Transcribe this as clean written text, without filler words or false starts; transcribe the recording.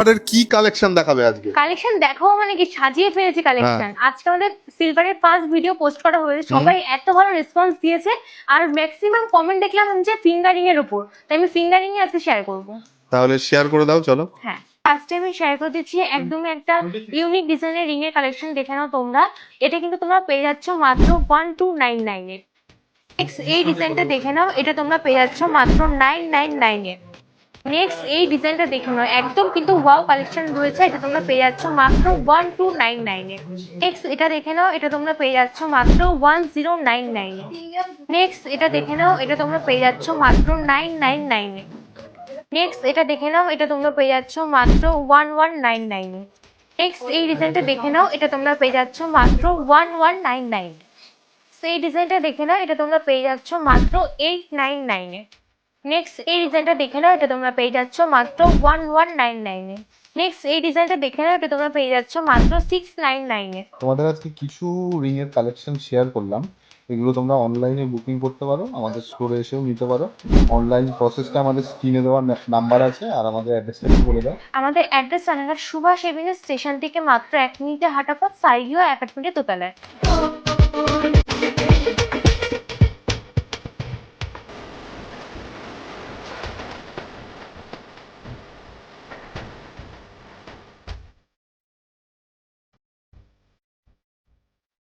আপনাদের কি কালেকশন দেখাবে আজকে? কালেকশন দেখাবো মানে কি, সাজিয়ে ফেলেছি কালেকশন। আজকে আমাদের সিলভারের 5 ভিডিও পোস্ট করা হয়েছে, সবাই এত ভালো রেসপন্স দিয়েছে। আর ম্যাক্সিমাম কমেন্ট দেখলাম যে ফিঙ্গারিং এর উপর, তাই আমি ফিঙ্গারিং এ আজকে শেয়ার করবো। তাহলে শেয়ার করে দাও, চলো। হ্যাঁ, ফার্স্ট টাইম আমি শেয়ার করে দিচ্ছি একদমই একটা ইউনিক ডিজাইনের রিং এর কালেকশন। দেখে নাও তোমরা, এটা কিন্তু তোমরা পেয়ে যাচ্ছ মাত্র 1299 এ। নেক্সট এই ডিজাইনটা দেখে নাও, এটা তোমরা পেয়ে যাচ্ছ মাত্র 999 এ। নেক্সট এই ডিজাইনটা দেখে নাও, একদম কিন্তু ওয়াও কালেকশন রয়েছে, এটা তোমরা পেয়ে যাচ্ছ মাত্র 1299 এ। নেক্সট এটা দেখে নাও, এটা তোমরা পেয়ে যাচ্ছ মাত্র 1099 এ। নেক্সট এটা দেখে নাও, এটা তোমরা পেয়ে যাচ্ছ মাত্র 999 এ। নেক্সট এটা দেখে নাও, এটা তোমরা পেয়ে যাচ্ছ মাত্র 1199 এ। নেক্সট এই ডিজাইনটা দেখে নাও, এটা তোমরা পেয়ে যাচ্ছ মাত্র 1199 এ। সেই ডিজাইনটা দেখে নাও, এটা তোমরা পেয়ে যাচ্ছ মাত্র 899 এ। নেক্সট এই ডিজাইনটা দেখে নাও, এটা তোমরা পেয়ে যাচ্ছ মাত্র 1199 এ। নেক্সট এই ডিজাইনটা দেখে নাও, এটা তোমরা পেয়ে যাচ্ছ মাত্র 699 এ। তোমাদের আজকে কিছু রিং এর কালেকশন শেয়ার করলাম, এগুলো তোমরা অনলাইনে বুকিং করতে পারো, আমাদের স্টোরে এসেও নিতে পারো। অনলাইন প্রসেসটা আমাদের স্ক্রিনে দেওয়া নাম্বার আছে, আর আমাদের অ্যাড্রেসটা একটু বলে দাও। আমাদের address Ranaghat Subhash avenue station থেকে মাত্র 1 মিনিটে হাঁটা পথ, সাইগিও অ্যাপার্টমেন্টের দোতলায়।